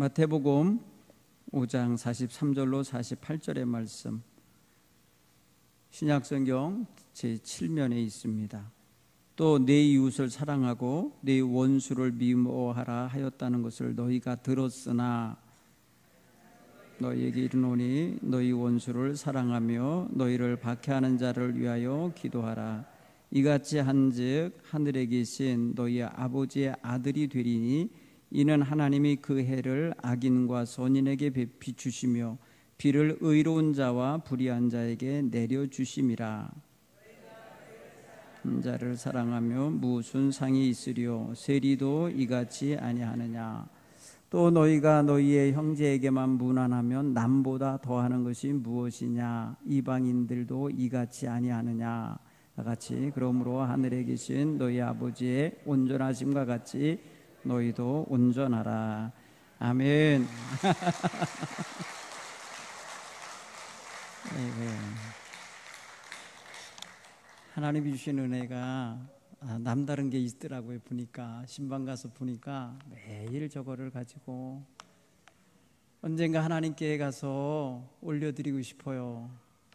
마태복음 5장 43절로 48절의 말씀, 신약성경 제7면에 있습니다. 또 내 이웃을 사랑하고 내 원수를 미워하라 하였다는 것을 너희가 들었으나 너희에게 이르노니 너희 원수를 사랑하며 너희를 박해하는 자를 위하여 기도하라. 이같이 한즉 하늘에 계신 너희 아버지의 아들이 되리니 이는 하나님이 그 해를 악인과 선인에게 비추시며 비를 의로운 자와 불의한 자에게 내려주심이라. 한 자를 사랑하며 무슨 상이 있으리요? 세리도 이같이 아니하느냐? 또 너희가 너희의 형제에게만 무난하면 남보다 더하는 것이 무엇이냐? 이방인들도 이같이 아니하느냐? 같이 그러므로 하늘에 계신 너희 아버지의 온전하심과 같이 너희도 온전하라. 아멘. 하나님이 주신 은혜가 남다른 게 있더라고요. 보니까 신방 가서 보니까 매일 저거를 가지고 언젠가 하나님께 가서 올려드리고 싶어요.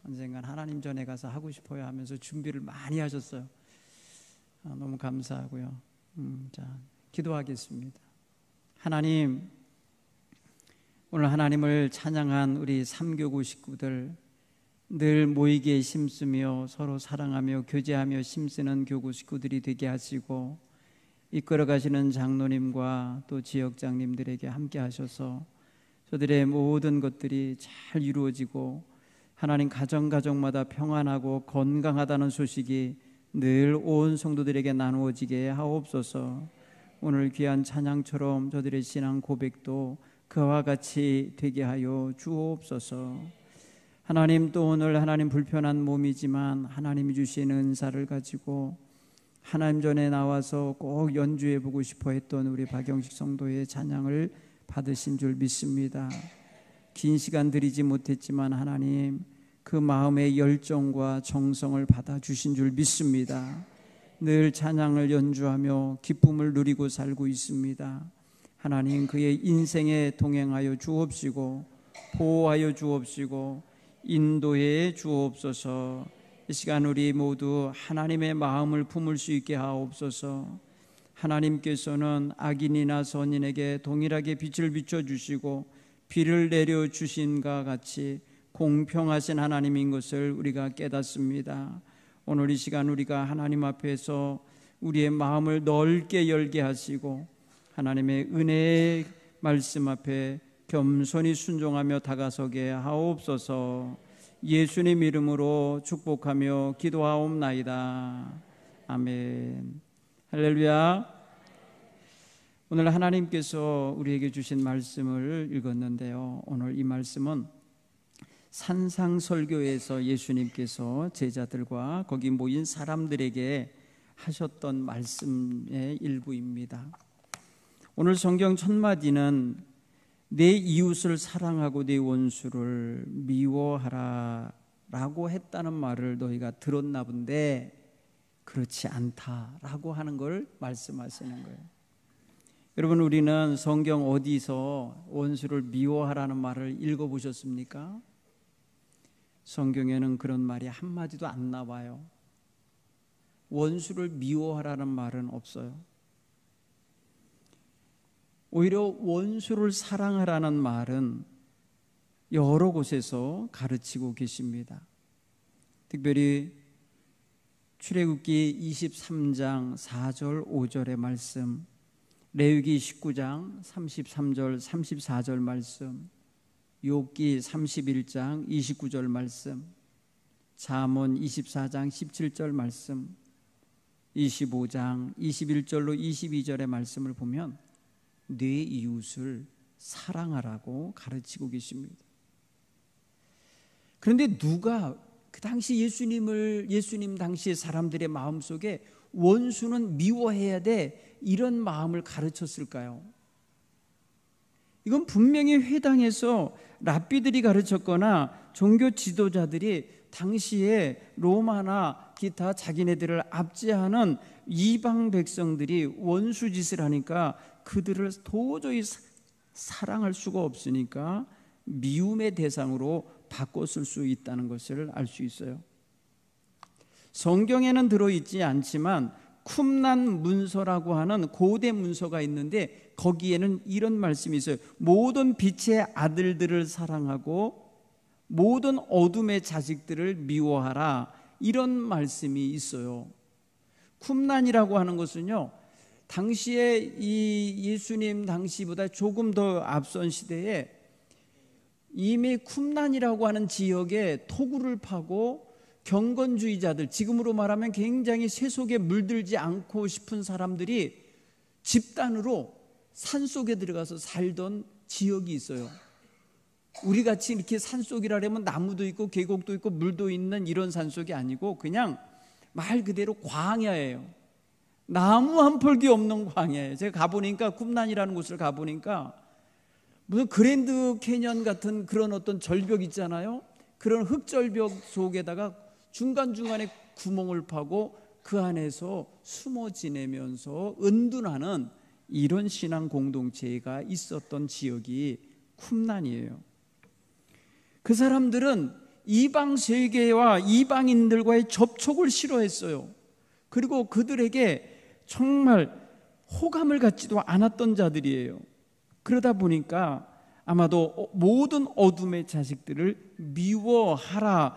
언젠간 하나님 전에 가서 하고 싶어요 하면서 준비를 많이 하셨어요. 너무 감사하고요. 자, 기도하겠습니다. 하나님, 오늘 하나님을 찬양한 우리 삼교구 식구들, 늘 모이기에 힘쓰며 서로 사랑하며 교제하며 힘쓰는 교구 식구들이 되게 하시고, 이끌어 가시는 장로님과 또 지역장님들에게 함께 하셔서 저들의 모든 것들이 잘 이루어지고 하나님 가정마다 평안하고 건강하다는 소식이 늘 온 성도들에게 나누어지게 하옵소서. 오늘 귀한 찬양처럼 저들의 신앙 고백도 그와 같이 되게 하여 주옵소서. 하나님, 또 오늘 하나님 불편한 몸이지만 하나님이 주신 은사를 가지고 하나님 전에 나와서 꼭 연주해 보고 싶어 했던 우리 박영식 성도의 찬양을 받으신 줄 믿습니다. 긴 시간 드리지 못했지만 하나님 그 마음의 열정과 정성을 받아주신 줄 믿습니다. 늘 찬양을 연주하며 기쁨을 누리고 살고 있습니다. 하나님, 그의 인생에 동행하여 주옵시고 보호하여 주옵시고 인도해 주옵소서. 이 시간 우리 모두 하나님의 마음을 품을 수 있게 하옵소서. 하나님께서는 악인이나 선인에게 동일하게 빛을 비춰주시고 비를 내려주신과 같이 공평하신 하나님인 것을 우리가 깨닫습니다. 오늘 이 시간 우리가 하나님 앞에서 우리의 마음을 넓게 열게 하시고 하나님의 은혜의 말씀 앞에 겸손히 순종하며 다가서게 하옵소서. 예수님 이름으로 축복하며 기도하옵나이다. 아멘. 할렐루야. 오늘 하나님께서 우리에게 주신 말씀을 읽었는데요, 오늘 이 말씀은 산상설교에서 예수님께서 제자들과 거기 모인 사람들에게 하셨던 말씀의 일부입니다. 오늘 성경 첫 마디는 내 이웃을 사랑하고 내 원수를 미워하라 라고 했다는 말을 너희가 들었나 본데 그렇지 않다라고 하는 걸 말씀하시는 거예요. 여러분, 우리는 성경 어디서 원수를 미워하라는 말을 읽어보셨습니까? 성경에는 그런 말이 한마디도 안 나와요. 원수를 미워하라는 말은 없어요. 오히려 원수를 사랑하라는 말은 여러 곳에서 가르치고 계십니다. 특별히 출애굽기 23장 4절 5절의 말씀, 레위기 19장 33절 34절 말씀, 욥기 31장 29절 말씀, 잠언 24장 17절 말씀, 25장 21절로 22절의 말씀을 보면 내 이웃을 사랑하라고 가르치고 계십니다. 그런데 누가 그 당시 예수님 당시 사람들의 마음속에 원수는 미워해야 돼 이런 마음을 가르쳤을까요? 이건 분명히 회당에서 랍비들이 가르쳤거나 종교 지도자들이 당시에 로마나 기타 자기네들을 압제하는 이방 백성들이 원수짓을 하니까 그들을 도저히 사랑할 수가 없으니까 미움의 대상으로 바꿨을 수 있다는 것을 알 수 있어요. 성경에는 들어있지 않지만 쿰란 문서라고 하는 고대 문서가 있는데 거기에는 이런 말씀이 있어요. 모든 빛의 아들들을 사랑하고 모든 어둠의 자식들을 미워하라, 이런 말씀이 있어요. 쿰란이라고 하는 것은요, 당시에 이 예수님 당시보다 조금 더 앞선 시대에 이미 쿰란이라고 하는 지역에 토굴을 파고 경건주의자들, 지금으로 말하면 굉장히 세속에 물들지 않고 싶은 사람들이 집단으로 산속에 들어가서 살던 지역이 있어요. 우리같이 이렇게 산속이라면 나무도 있고 계곡도 있고 물도 있는 이런 산속이 아니고 그냥 말 그대로 광야예요. 나무 한 폴기 없는 광야예요. 제가 가보니까, 쿰란이라는 곳을 가보니까 무슨 그랜드 캐년 같은 그런 어떤 절벽 있잖아요. 그런 흙절벽 속에다가 중간중간에 구멍을 파고 그 안에서 숨어 지내면서 은둔하는 이런 신앙 공동체가 있었던 지역이 쿰란이에요. 그 사람들은 이방 세계와 이방인들과의 접촉을 싫어했어요. 그리고 그들에게 정말 호감을 갖지도 않았던 자들이에요. 그러다 보니까 아마도 모든 어둠의 자식들을 미워하라라는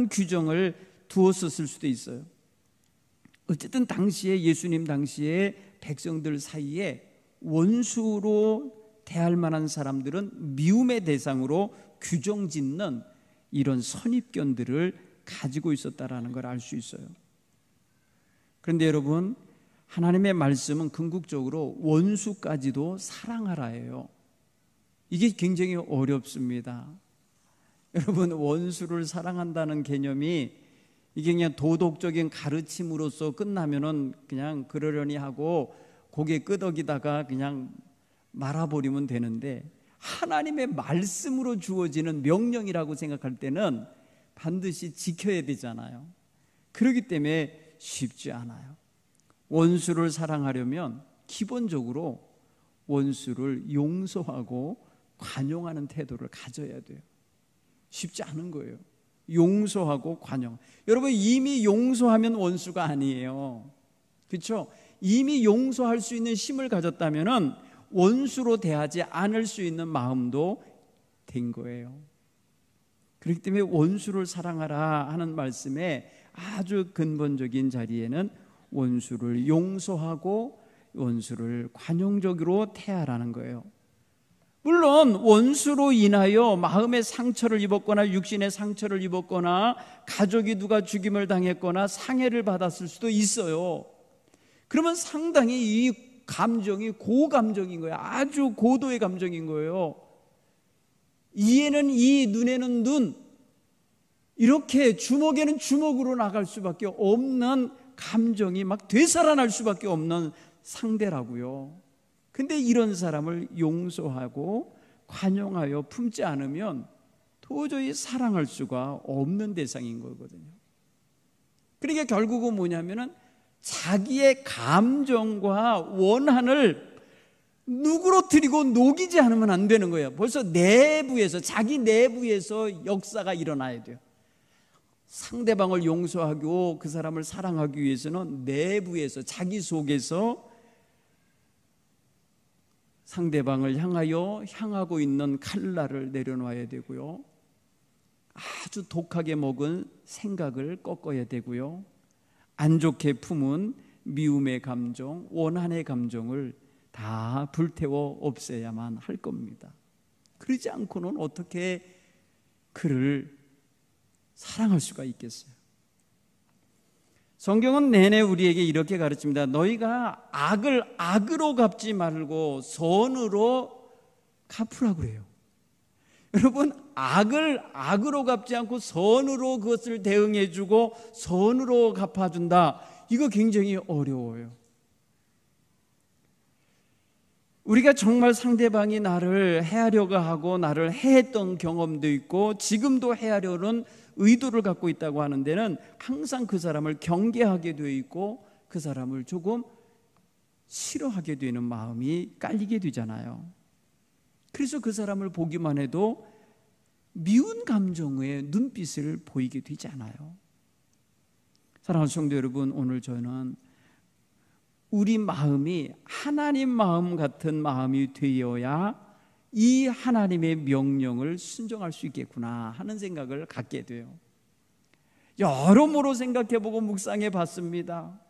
규정을 두었었을 수도 있어요. 어쨌든 당시에, 예수님 당시에 백성들 사이에 원수로 대할 만한 사람들은 미움의 대상으로 규정짓는 이런 선입견들을 가지고 있었다라는 걸 알 수 있어요. 그런데 여러분, 하나님의 말씀은 궁극적으로 원수까지도 사랑하라예요. 이게 굉장히 어렵습니다. 여러분, 원수를 사랑한다는 개념이 이게 그냥 도덕적인 가르침으로서 끝나면은 그냥 그러려니 하고 고개 끄덕이다가 그냥 말아버리면 되는데, 하나님의 말씀으로 주어지는 명령이라고 생각할 때는 반드시 지켜야 되잖아요. 그렇기 때문에 쉽지 않아요. 원수를 사랑하려면 기본적으로 원수를 용서하고 관용하는 태도를 가져야 돼요. 쉽지 않은 거예요. 용서하고 관용. 여러분, 이미 용서하면 원수가 아니에요. 그렇죠? 이미 용서할 수 있는 힘을 가졌다면은 원수로 대하지 않을 수 있는 마음도 된 거예요. 그렇기 때문에 원수를 사랑하라 하는 말씀에 아주 근본적인 자리에는 원수를 용서하고 원수를 관용적으로 대하라는 거예요. 물론 원수로 인하여 마음의 상처를 입었거나 육신의 상처를 입었거나 가족이 누가 죽임을 당했거나 상해를 받았을 수도 있어요. 그러면 상당히 이 감정이 고감정인 거예요. 아주 고도의 감정인 거예요. 이에는 이, 눈에는 눈, 이렇게 주먹에는 주먹으로 나갈 수밖에 없는 감정이 막 되살아날 수밖에 없는 상대라고요. 근데 이런 사람을 용서하고 관용하여 품지 않으면 도저히 사랑할 수가 없는 대상인 거거든요. 그러니까 결국은 뭐냐면은 자기의 감정과 원한을 누그러뜨리고 녹이지 않으면 안 되는 거예요. 벌써 내부에서, 자기 내부에서 역사가 일어나야 돼요. 상대방을 용서하고 그 사람을 사랑하기 위해서는 내부에서, 자기 속에서 상대방을 향하여 향하고 있는 칼날을 내려놔야 되고요. 아주 독하게 먹은 생각을 꺾어야 되고요. 안 좋게 품은 미움의 감정, 원한의 감정을 다 불태워 없애야만 할 겁니다. 그러지 않고는 어떻게 그를 사랑할 수가 있겠어요? 성경은 내내 우리에게 이렇게 가르칩니다. 너희가 악을 악으로 갚지 말고 선으로 갚으라고 그래요. 여러분, 악을 악으로 갚지 않고 선으로 그것을 대응해주고 선으로 갚아준다. 이거 굉장히 어려워요. 우리가 정말 상대방이 나를 해하려고 하고 나를 해했던 경험도 있고 지금도 해하려는 의도를 갖고 있다고 하는 데는 항상 그 사람을 경계하게 되어 있고 그 사람을 조금 싫어하게 되는 마음이 깔리게 되잖아요. 그래서 그 사람을 보기만 해도 미운 감정의 눈빛을 보이게 되지 않아요. 사랑하는 성도 여러분, 오늘 저는 우리 마음이 하나님 마음 같은 마음이 되어야 이 하나님의 명령을 순종할 수 있겠구나 하는 생각을 갖게 돼요. 여러모로 생각해보고 묵상해 봤습니다.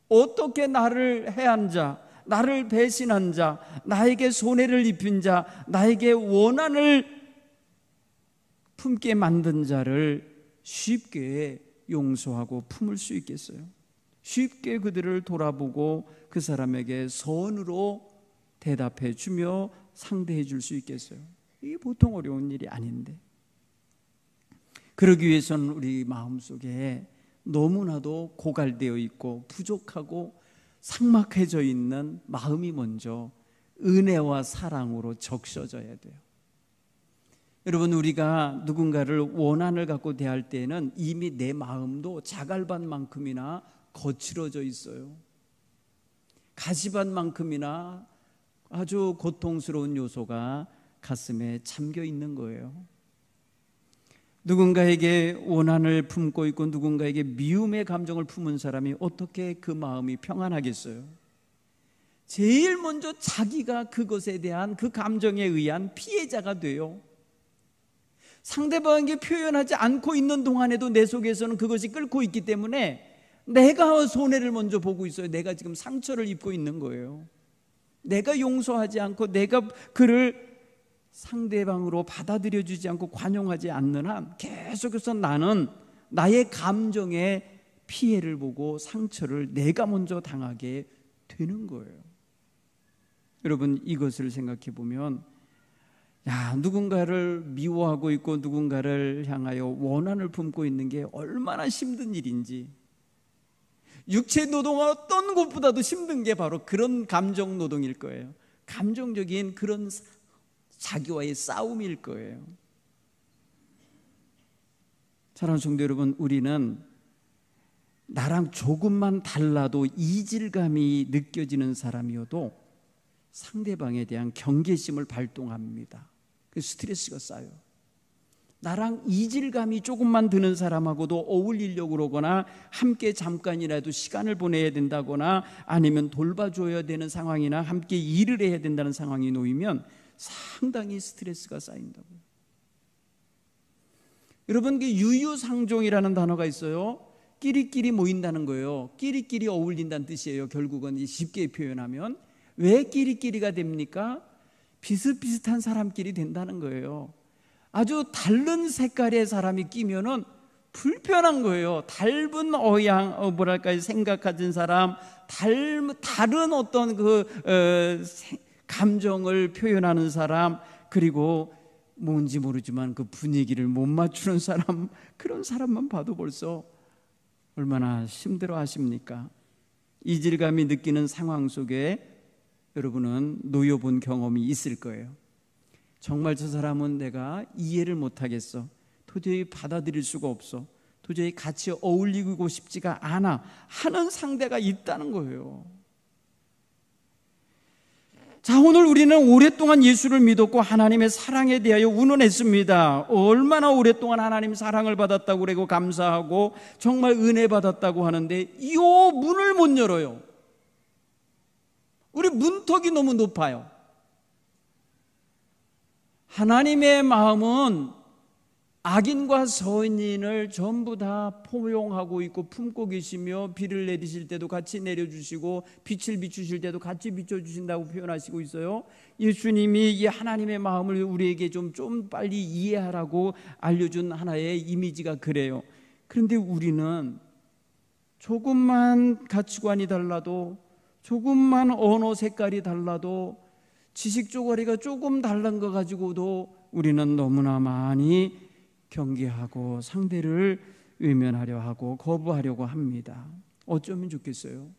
어떻게 나를 해한 자, 나를 배신한 자, 나에게 손해를 입힌 자, 나에게 원한을 품게 만든 자를 쉽게 용서하고 품을 수 있겠어요? 쉽게 그들을 돌아보고 그 사람에게 선으로 대답해 주며 상대해 줄 수 있겠어요? 이게 보통 어려운 일이 아닌데, 그러기 위해서는 우리 마음속에 너무나도 고갈되어 있고 부족하고 삭막해져 있는 마음이 먼저 은혜와 사랑으로 적셔져야 돼요. 여러분, 우리가 누군가를 원한을 갖고 대할 때는 이미 내 마음도 자갈밭만큼이나 거칠어져 있어요. 가시밭만큼이나 아주 고통스러운 요소가 가슴에 잠겨 있는 거예요. 누군가에게 원한을 품고 있고 누군가에게 미움의 감정을 품은 사람이 어떻게 그 마음이 평안하겠어요? 제일 먼저 자기가 그것에 대한 그 감정에 의한 피해자가 돼요. 상대방에게 표현하지 않고 있는 동안에도 내 속에서는 그것이 끓고 있기 때문에 내가 손해를 먼저 보고 있어요. 내가 지금 상처를 입고 있는 거예요. 내가 용서하지 않고 내가 그를 상대방으로 받아들여주지 않고 관용하지 않는 한 계속해서 나는 나의 감정에 피해를 보고 상처를 내가 먼저 당하게 되는 거예요. 여러분, 이것을 생각해 보면 누군가를 미워하고 있고 누군가를 향하여 원한을 품고 있는 게 얼마나 힘든 일인지, 육체 노동은 어떤 것보다도 힘든 게 바로 그런 감정 노동일 거예요. 감정적인 그런 자기와의 싸움일 거예요. 사랑하는 성도 여러분, 우리는 나랑 조금만 달라도 이질감이 느껴지는 사람이어도 상대방에 대한 경계심을 발동합니다. 그 스트레스가 쌓여요. 나랑 이질감이 조금만 드는 사람하고도 어울리려고 그러거나 함께 잠깐이라도 시간을 보내야 된다거나 아니면 돌봐줘야 되는 상황이나 함께 일을 해야 된다는 상황이 놓이면 상당히 스트레스가 쌓인다고요. 여러분, 그 유유상종이라는 단어가 있어요. 끼리끼리 모인다는 거예요. 끼리끼리 어울린다는 뜻이에요. 결국은 쉽게 표현하면. 왜 끼리끼리가 됩니까? 비슷비슷한 사람끼리 된다는 거예요. 아주 다른 색깔의 사람이 끼면은 불편한 거예요. 닮은 생각 가진 사람, 다른 어떤 감정을 표현하는 사람, 그리고 뭔지 모르지만 그 분위기를 못 맞추는 사람, 그런 사람만 봐도 벌써 얼마나 힘들어 하십니까? 이질감이 느끼는 상황 속에 여러분은 놓여본 경험이 있을 거예요. 정말 저 사람은 내가 이해를 못하겠어, 도저히 받아들일 수가 없어, 도저히 같이 어울리고 싶지가 않아 하는 상대가 있다는 거예요. 자, 오늘 우리는 오랫동안 예수를 믿었고 하나님의 사랑에 대하여 운운했습니다. 얼마나 오랫동안 하나님 사랑을 받았다고 그러고 감사하고 정말 은혜 받았다고 하는데 이 문을 못 열어요. 우리 문턱이 너무 높아요. 하나님의 마음은 악인과 선인을 전부 다 포용하고 있고 품고 계시며 비를 내리실 때도 같이 내려주시고 빛을 비추실 때도 같이 비춰주신다고 표현하시고 있어요. 예수님이 이 하나님의 마음을 우리에게 좀 빨리 이해하라고 알려준 하나의 이미지가 그래요. 그런데 우리는 조금만 가치관이 달라도, 조금만 언어 색깔이 달라도, 지식 쪼가리가 조금 다른 거 가지고도 우리는 너무나 많이 경계하고 상대를 외면하려 하고 거부하려고 합니다. 어쩌면 좋겠어요?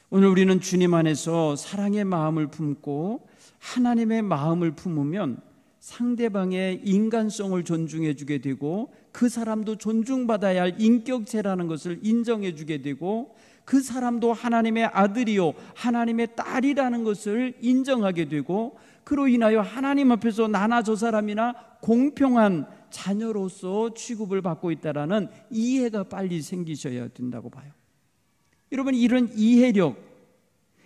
오늘 우리는 주님 안에서 사랑의 마음을 품고 하나님의 마음을 품으면 상대방의 인간성을 존중해 주게 되고 그 사람도 존중받아야 할 인격체라는 것을 인정해 주게 되고 그 사람도 하나님의 아들이요 하나님의 딸이라는 것을 인정하게 되고 그로 인하여 하나님 앞에서 나나 저 사람이나 공평한 자녀로서 취급을 받고 있다라는 이해가 빨리 생기셔야 된다고 봐요. 여러분, 이런 이해력,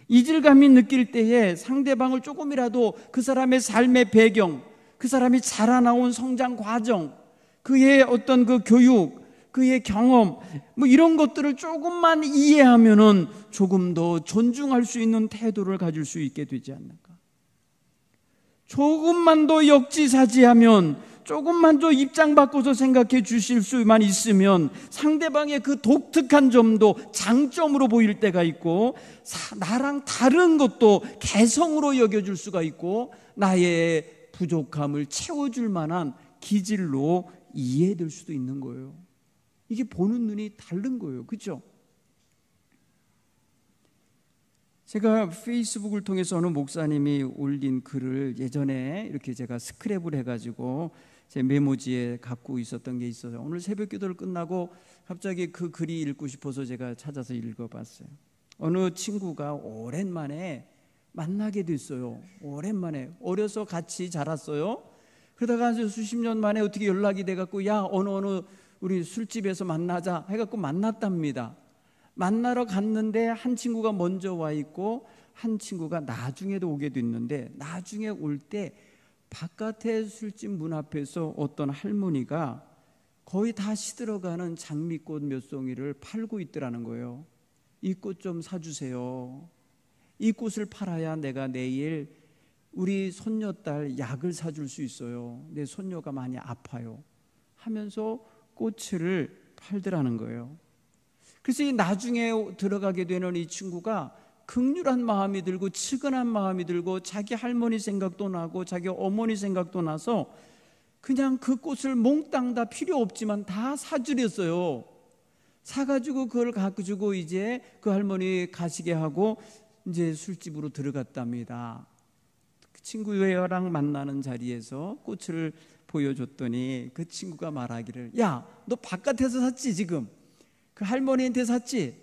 이질감이 느낄 때에 상대방을 조금이라도 그 사람의 삶의 배경, 그 사람이 자라나온 성장 과정, 그의 어떤 그 교육, 그의 경험, 뭐 이런 것들을 조금만 이해하면은 조금 더 존중할 수 있는 태도를 가질 수 있게 되지 않을까. 조금만 더 역지사지하면, 조금만 더 입장 바꿔서 생각해 주실 수만 있으면 상대방의 그 독특한 점도 장점으로 보일 때가 있고, 나랑 다른 것도 개성으로 여겨줄 수가 있고, 나의 부족함을 채워줄 만한 기질로 이해될 수도 있는 거예요. 이게 보는 눈이 다른 거예요. 그렇죠? 제가 페이스북을 통해서 어느 목사님이 올린 글을 예전에 이렇게 제가 스크랩을 해가지고 제 메모지에 갖고 있었던 게 있어요. 오늘 새벽 기도를 끝나고 갑자기 그 글이 읽고 싶어서 제가 찾아서 읽어봤어요. 어느 친구가 오랜만에 만나게 됐어요. 오랜만에. 어려서 같이 자랐어요. 그러다가 수십 년 만에 어떻게 연락이 돼갖고, 야, 어느 우리 술집에서 만나자 해갖고 만났답니다. 만나러 갔는데 한 친구가 먼저 와 있고 한 친구가 나중에도 오게 됐는데, 나중에 올 때 바깥에 술집 문 앞에서 어떤 할머니가 거의 다 시들어가는 장미꽃 몇 송이를 팔고 있더라는 거예요. 이 꽃 좀 사주세요. 이 꽃을 팔아야 내가 내일 우리 손녀딸 약을 사줄 수 있어요. 내 손녀가 많이 아파요 하면서 꽃을 팔더라는 거예요. 그래서 이 나중에 들어가게 되는 이 친구가 긍휼한 마음이 들고 측은한 마음이 들고 자기 할머니 생각도 나고 자기 어머니 생각도 나서 그냥 그 꽃을 몽땅 다 필요 없지만 다 사주렸어요. 사가지고 그걸 가지고 이제 그 할머니 가시게 하고 이제 술집으로 들어갔답니다. 그 친구랑 만나는 자리에서 꽃을 보여줬더니 그 친구가 말하기를, 야, 너 바깥에서 샀지 지금? 그 할머니한테 샀지?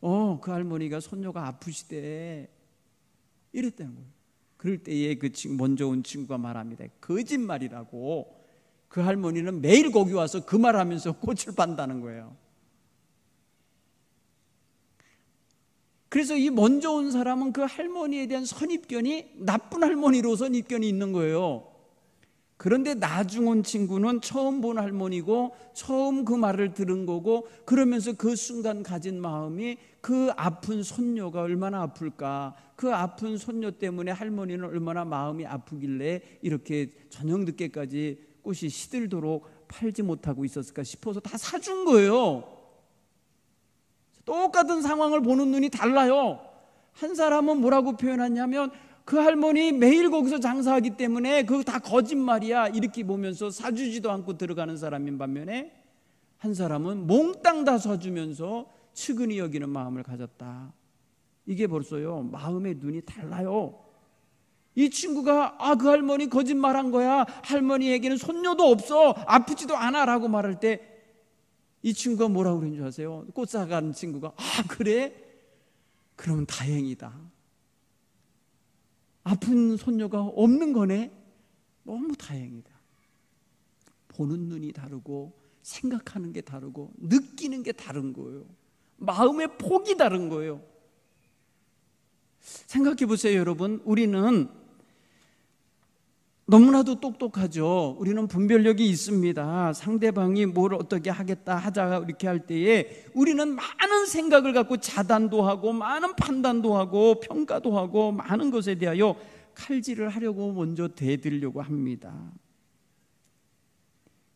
그 할머니가 손녀가 아프시대 이랬다는 거예요. 그럴 때에 그 친구, 먼저 온 친구가 말합니다. 거짓말이라고. 그 할머니는 매일 거기 와서 그 말하면서 꽃을 판다는 거예요. 그래서 이 먼저 온 사람은 그 할머니에 대한 선입견이 나쁜 할머니로 선입견이 있는 거예요. 그런데 나중 온 친구는 처음 본 할머니고 처음 그 말을 들은 거고, 그러면서 그 순간 가진 마음이 그 아픈 손녀가 얼마나 아플까, 그 아픈 손녀 때문에 할머니는 얼마나 마음이 아프길래 이렇게 저녁 늦게까지 꽃이 시들도록 팔지 못하고 있었을까 싶어서 다 사준 거예요. 똑같은 상황을 보는 눈이 달라요. 한 사람은 뭐라고 표현하냐면, 그 할머니 매일 거기서 장사하기 때문에 그거 다 거짓말이야 이렇게 보면서 사주지도 않고 들어가는 사람인 반면에, 한 사람은 몽땅 다 사주면서 측은히 여기는 마음을 가졌다. 이게 벌써요, 마음의 눈이 달라요. 이 친구가 그 할머니 거짓말한 거야, 할머니에게는 손녀도 없어, 아프지도 않아 라고 말할 때 이 친구가 뭐라고 그러는 줄 아세요? 꽃 사가는 친구가, 그래? 그러면 다행이다. 아픈 손녀가 없는 거네? 너무 다행이다. 보는 눈이 다르고 생각하는 게 다르고 느끼는 게 다른 거예요. 마음의 폭이 다른 거예요. 생각해 보세요, 여러분. 우리는 너무나도 똑똑하죠. 우리는 분별력이 있습니다. 상대방이 뭘 어떻게 하겠다 하자 이렇게 할 때에 우리는 많은 생각을 갖고 자단도 하고 많은 판단도 하고 평가도 하고 많은 것에 대하여 칼질을 하려고 먼저 대들려고 합니다.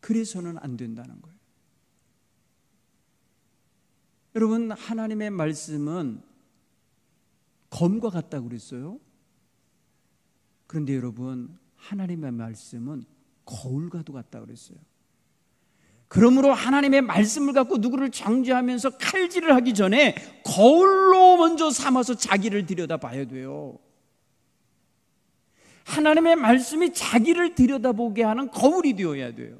그래서는 안 된다는 거예요. 여러분, 하나님의 말씀은 검과 같다고 그랬어요. 그런데 여러분, 하나님의 말씀은 거울과도 같다고 그랬어요. 그러므로 하나님의 말씀을 갖고 누구를 정죄하면서 칼질을 하기 전에 거울로 먼저 삼아서 자기를 들여다봐야 돼요. 하나님의 말씀이 자기를 들여다보게 하는 거울이 되어야 돼요.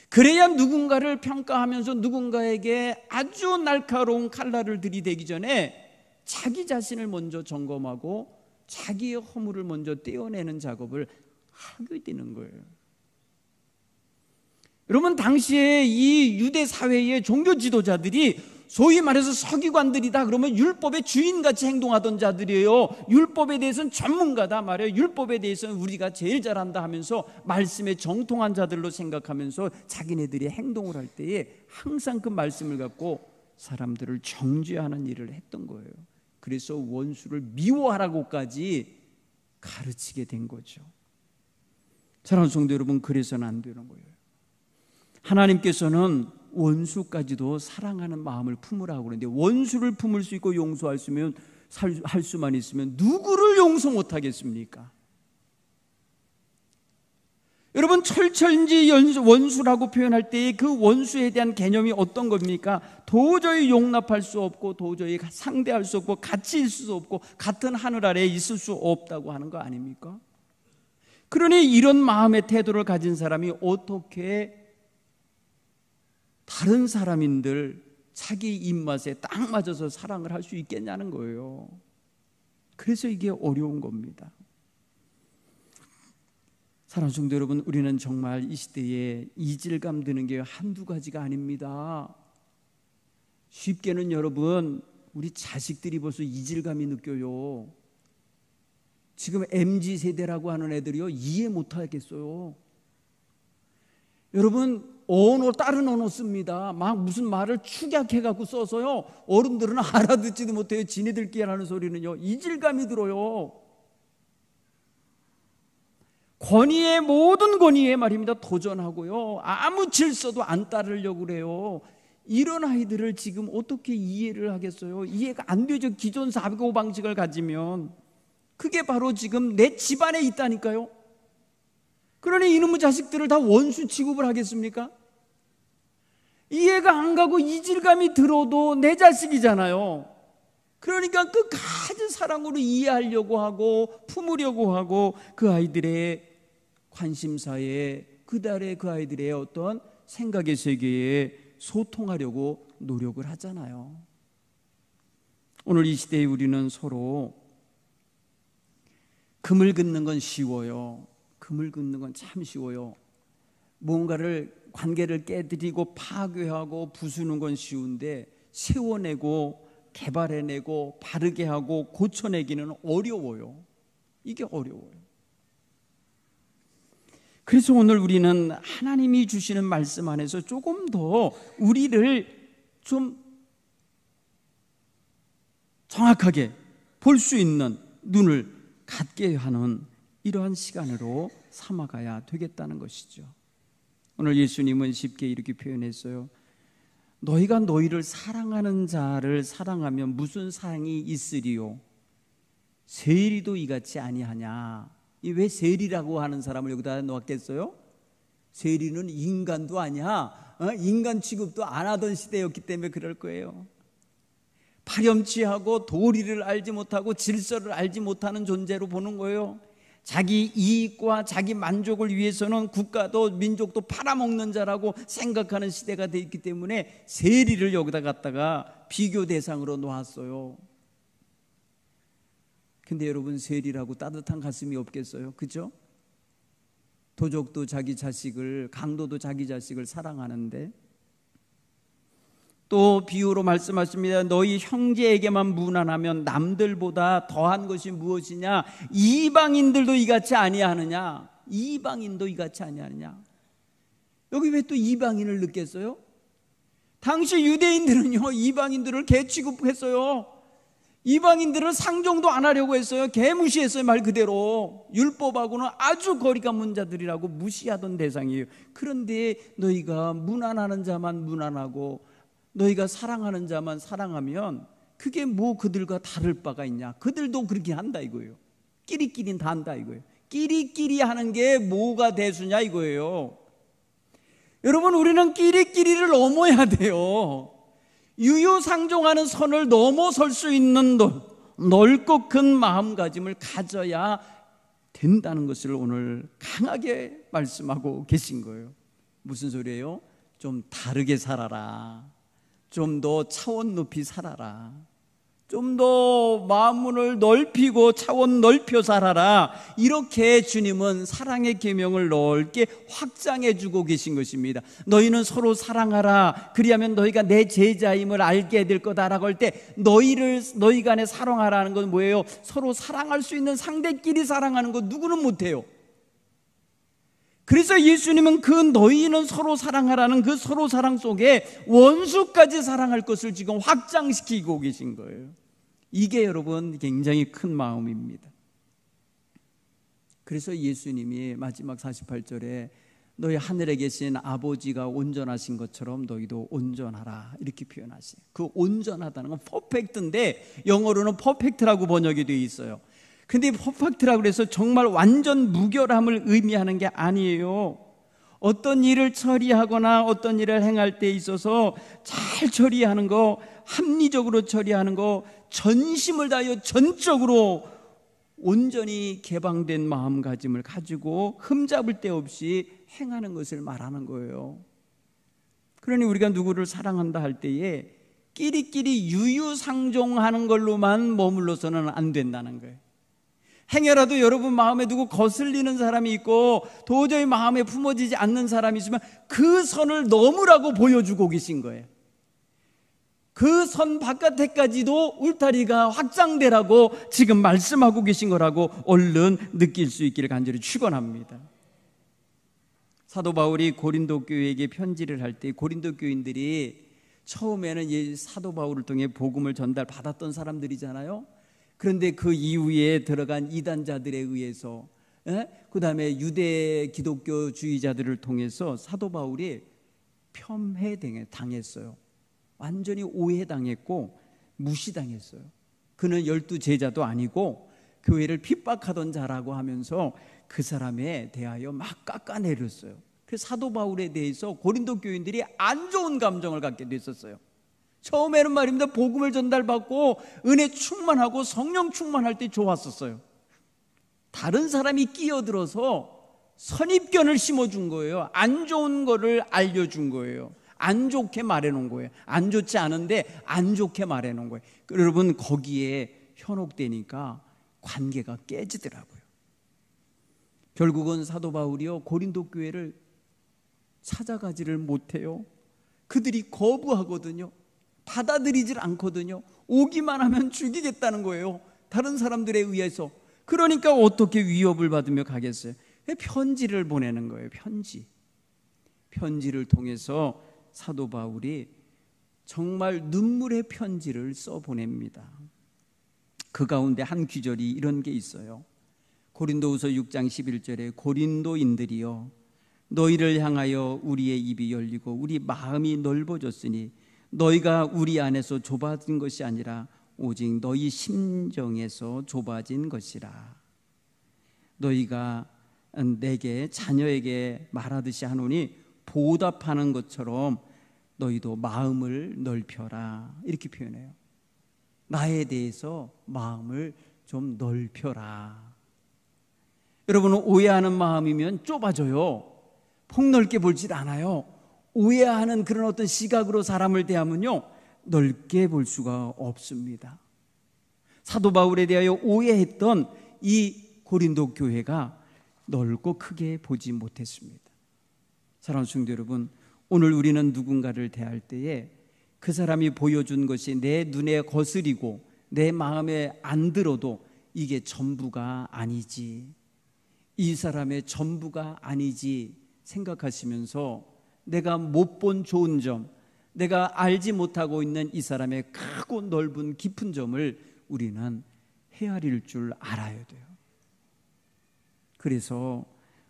그래야 누군가를 평가하면서 누군가에게 아주 날카로운 칼날을 들이대기 전에 자기 자신을 먼저 점검하고 자기의 허물을 먼저 떼어내는 작업을 하게 되는 거예요. 여러분, 당시에 이 유대 사회의 종교 지도자들이 소위 말해서 서기관들이다 그러면 율법의 주인같이 행동하던 자들이에요. 율법에 대해서는 전문가다 말이에요. 율법에 대해서는 우리가 제일 잘한다 하면서 말씀에 정통한 자들로 생각하면서 자기네들이 행동을 할 때에 항상 그 말씀을 갖고 사람들을 정죄하는 일을 했던 거예요. 그래서 원수를 미워하라고까지 가르치게 된 거죠. 사랑하는 성도 여러분, 그래서는 안 되는 거예요. 하나님께서는 원수까지도 사랑하는 마음을 품으라고 그러는데, 원수를 품을 수 있고 용서할 할 수만 있으면 누구를 용서 못하겠습니까? 여러분, 철철인지 원수라고 표현할 때 그 원수에 대한 개념이 어떤 겁니까? 도저히 용납할 수 없고 도저히 상대할 수 없고 같이 있을 수 없고 같은 하늘 아래에 있을 수 없다고 하는 거 아닙니까? 그러니 이런 마음의 태도를 가진 사람이 어떻게 다른 사람인들 자기 입맛에 딱 맞아서 사랑을 할 수 있겠냐는 거예요. 그래서 이게 어려운 겁니다. 사랑하는 성도 여러분, 우리는 정말 이 시대에 이질감 드는 게 한두 가지가 아닙니다. 쉽게는 여러분, 우리 자식들이 벌써 이질감이 느껴요. 지금 MZ세대라고 하는 애들이요, 이해 못하겠어요. 여러분, 다른 언어 씁니다. 막 무슨 말을 축약해갖고 써서요, 어른들은 알아듣지도 못해요. 지네들끼리 하는 소리는요, 이질감이 들어요. 권위에, 모든 권위에 말입니다, 도전하고요, 아무 질서도 안 따르려고 그래요. 이런 아이들을 지금 어떻게 이해를 하겠어요? 이해가 안 되죠. 기존 사고방식을 가지면. 그게 바로 지금 내 집안에 있다니까요. 그러니 이놈의 자식들을 다 원수 취급을 하겠습니까? 이해가 안 가고 이질감이 들어도 내 자식이잖아요. 그러니까 끝까지 사랑으로 이해하려고 하고 품으려고 하고 그 아이들의 관심사에, 그달에 그 아이들의 어떤 생각의 세계에 소통하려고 노력을 하잖아요. 오늘 이 시대에 우리는 서로 금을 긋는 건 쉬워요. 금을 긋는 건 참 쉬워요. 뭔가를, 관계를 깨뜨리고 파괴하고 부수는 건 쉬운데 세워내고 개발해내고 바르게 하고 고쳐내기는 어려워요. 이게 어려워요. 그래서 오늘 우리는 하나님이 주시는 말씀 안에서 조금 더 우리를 좀 정확하게 볼 수 있는 눈을 갖게 하는 이러한 시간으로 삼아가야 되겠다는 것이죠. 오늘 예수님은 쉽게 이렇게 표현했어요. 너희가 너희를 사랑하는 자를 사랑하면 무슨 상이 있으리요? 세리도 이같이 아니하냐? 왜 세리라고 하는 사람을 여기다 놓았겠어요? 세리는 인간도 아니야. 인간 취급도 안 하던 시대였기 때문에 그럴 거예요. 파렴치하고 도리를 알지 못하고 질서를 알지 못하는 존재로 보는 거예요. 자기 이익과 자기 만족을 위해서는 국가도 민족도 팔아먹는 자라고 생각하는 시대가 되어 있기 때문에 세리를 여기다 갖다가 비교 대상으로 놓았어요. 근데 여러분, 세리라고 따뜻한 가슴이 없겠어요? 그죠? 도적도 자기 자식을, 강도도 자기 자식을 사랑하는데, 또 비유로 말씀하십니다. 너희 형제에게만 무난하면 남들보다 더한 것이 무엇이냐? 이방인들도 이같이 아니하느냐? 이방인도 이같이 아니하느냐? 여기 왜 또 이방인을 넣겠어요? 당시 유대인들은요, 이방인들을 개 취급했어요. 이방인들을 상종도 안 하려고 했어요. 개무시했어요. 말 그대로 율법하고는 아주 거리가 먼 자들이라고 무시하던 대상이에요. 그런데 너희가 무난하는 자만 무난하고 너희가 사랑하는 자만 사랑하면 그게 뭐 그들과 다를 바가 있냐? 그들도 그렇게 한다 이거예요. 끼리끼리는 다 한다 이거예요. 끼리끼리 하는 게 뭐가 대수냐 이거예요. 여러분, 우리는 끼리끼리를 넘어야 돼요. 유유상종하는 선을 넘어설 수 있는 넓고 큰 마음가짐을 가져야 된다는 것을 오늘 강하게 말씀하고 계신 거예요. 무슨 소리예요? 좀 다르게 살아라. 좀 더 차원 높이 살아라. 좀 더 마음문을 넓히고 차원 넓혀 살아라. 이렇게 주님은 사랑의 계명을 넓게 확장해 주고 계신 것입니다. 너희는 서로 사랑하라. 그리하면 너희가 내 제자임을 알게 될 거다라고 할 때 너희 간에 사랑하라는 건 뭐예요? 서로 사랑할 수 있는 상대끼리 사랑하는 거 누구는 못해요. 그래서 예수님은 그 너희는 서로 사랑하라는 그 서로 사랑 속에 원수까지 사랑할 것을 지금 확장시키고 계신 거예요. 이게 여러분 굉장히 큰 마음입니다. 그래서 예수님이 마지막 48절에 너희 하늘에 계신 아버지가 온전하신 것처럼 너희도 온전하라 이렇게 표현하세요. 그 온전하다는 건 퍼펙트인데 영어로는 퍼펙트라고 번역이 되어 있어요. 근데 퍼펙트라고 해서 정말 완전 무결함을 의미하는 게 아니에요. 어떤 일을 처리하거나 어떤 일을 행할 때 있어서 잘 처리하는 거, 합리적으로 처리하는 거, 전심을 다하여 전적으로 온전히 개방된 마음가짐을 가지고 흠잡을 데 없이 행하는 것을 말하는 거예요. 그러니 우리가 누구를 사랑한다 할 때에 끼리끼리 유유상종하는 걸로만 머물러서는 안 된다는 거예요. 행여라도 여러분 마음에 누구 거슬리는 사람이 있고 도저히 마음에 품어지지 않는 사람이 있으면 그 선을 넘으라고 보여주고 계신 거예요. 그 선 바깥에까지도 울타리가 확장되라고 지금 말씀하고 계신 거라고 얼른 느낄 수 있기를 간절히 축원합니다. 사도 바울이 고린도 교회에게 편지를 할 때 고린도 교인들이 처음에는 이 사도 바울을 통해 복음을 전달받았던 사람들이잖아요. 그런데 그 이후에 들어간 이단자들에 의해서 그 다음에 유대 기독교주의자들을 통해서 사도 바울이 폄훼당했어요. 완전히 오해당했고 무시당했어요. 그는 12제자도 아니고 교회를 핍박하던 자라고 하면서 그 사람에 대하여 막 깎아내렸어요. 그래서 사도 바울에 대해서 고린도 교인들이 안 좋은 감정을 갖게 됐었어요. 처음에는 말입니다. 복음을 전달받고 은혜 충만하고 성령 충만할 때 좋았었어요. 다른 사람이 끼어들어서 선입견을 심어준 거예요. 안 좋은 거를 알려준 거예요. 안 좋게 말해놓은 거예요. 안 좋지 않은데 안 좋게 말해놓은 거예요. 여러분 거기에 현혹되니까 관계가 깨지더라고요. 결국은 사도 바울이요 고린도 교회를 찾아가지를 못해요. 그들이 거부하거든요. 받아들이질 않거든요. 오기만 하면 죽이겠다는 거예요. 다른 사람들에 의해서. 그러니까 어떻게 위협을 받으며 가겠어요? 편지를 보내는 거예요. 편지를 통해서 사도 바울이 정말 눈물의 편지를 써보냅니다. 그 가운데 한 귀절이 이런 게 있어요. 고린도후서 6장 11절에 고린도인들이여 너희를 향하여 우리의 입이 열리고 우리 마음이 넓어졌으니 너희가 우리 안에서 좁아진 것이 아니라 오직 너희 심정에서 좁아진 것이라. 너희가 내게 자녀에게 말하듯이 하노니 보답하는 것처럼 너희도 마음을 넓혀라 이렇게 표현해요. 나에 대해서 마음을 좀 넓혀라. 여러분은 오해하는 마음이면 좁아져요. 폭넓게 볼질 않아요. 오해하는 그런 어떤 시각으로 사람을 대하면요 넓게 볼 수가 없습니다. 사도 바울에 대하여 오해했던 이 고린도 교회가 넓고 크게 보지 못했습니다. 사랑하는 성도 여러분, 오늘 우리는 누군가를 대할 때에 그 사람이 보여준 것이 내 눈에 거스리고 내 마음에 안 들어도 이게 전부가 아니지, 이 사람의 전부가 아니지 생각하시면서 내가 못 본 좋은 점, 내가 알지 못하고 있는 이 사람의 크고 넓은 깊은 점을 우리는 헤아릴 줄 알아야 돼요. 그래서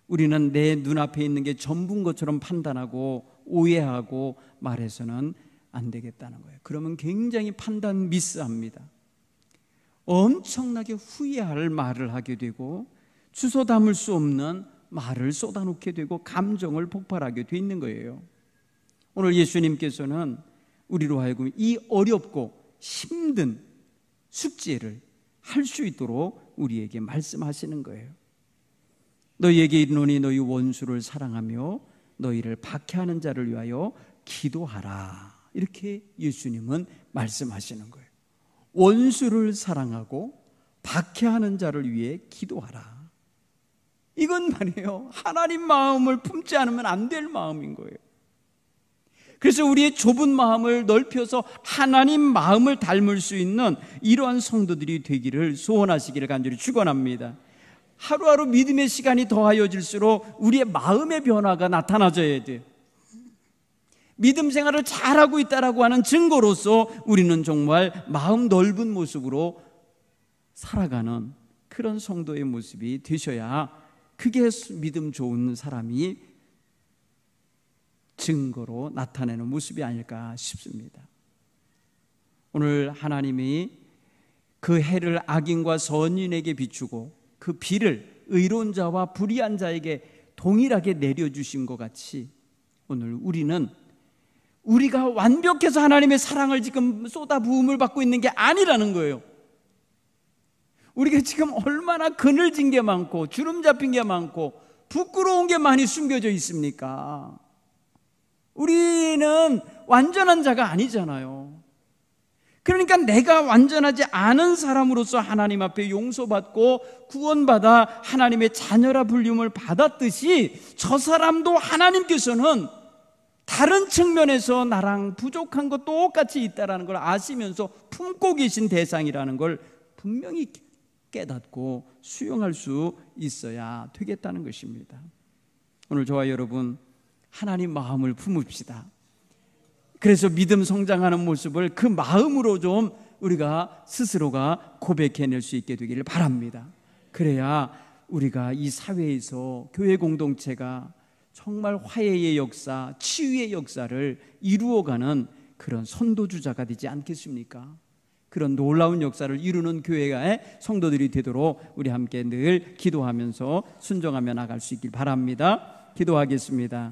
우리는 내 눈앞에 있는 게 전부인 것처럼 판단하고 오해하고 말해서는 안 되겠다는 거예요. 그러면 굉장히 판단 미스합니다. 엄청나게 후회할 말을 하게 되고 주워 담을 수 없는 말을 쏟아놓게 되고 감정을 폭발하게 돼 있는 거예요. 오늘 예수님께서는 우리로 하여금 이 어렵고 힘든 숙제를 할 수 있도록 우리에게 말씀하시는 거예요. 너희에게 이르노니 너희 원수를 사랑하며 너희를 박해하는 자를 위하여 기도하라. 이렇게 예수님은 말씀하시는 거예요. 원수를 사랑하고 박해하는 자를 위해 기도하라. 이건 말이에요, 하나님 마음을 품지 않으면 안 될 마음인 거예요. 그래서 우리의 좁은 마음을 넓혀서 하나님 마음을 닮을 수 있는 이러한 성도들이 되기를 소원하시기를 간절히 축원합니다. 하루하루 믿음의 시간이 더하여질수록 우리의 마음의 변화가 나타나져야 돼요. 믿음 생활을 잘하고 있다라고 하는 증거로서 우리는 정말 마음 넓은 모습으로 살아가는 그런 성도의 모습이 되셔야 그게 믿음 좋은 사람이 증거로 나타내는 모습이 아닐까 싶습니다. 오늘 하나님이 그 해를 악인과 선인에게 비추고 그 비를 의로운 자와 불의한 자에게 동일하게 내려주신 것 같이 오늘 우리는 우리가 완벽해서 하나님의 사랑을 지금 쏟아부음을 받고 있는 게 아니라는 거예요. 우리가 지금 얼마나 그늘진 게 많고 주름 잡힌 게 많고 부끄러운 게 많이 숨겨져 있습니까? 우리는 완전한 자가 아니잖아요. 그러니까 내가 완전하지 않은 사람으로서 하나님 앞에 용서받고 구원받아 하나님의 자녀라 불림을 받았듯이 저 사람도 하나님께서는 다른 측면에서 나랑 부족한 것 똑같이 있다는 걸 아시면서 품고 계신 대상이라는 걸 분명히 깨닫고 수용할 수 있어야 되겠다는 것입니다. 오늘 저와 여러분 하나님 마음을 품읍시다. 그래서 믿음 성장하는 모습을 그 마음으로 좀 우리가 스스로가 고백해낼 수 있게 되기를 바랍니다. 그래야 우리가 이 사회에서 교회 공동체가 정말 화해의 역사, 치유의 역사를 이루어가는 그런 선도주자가 되지 않겠습니까? 그런 놀라운 역사를 이루는 교회의 성도들이 되도록 우리 함께 늘 기도하면서 순종하며 나갈 수 있길 바랍니다. 기도하겠습니다.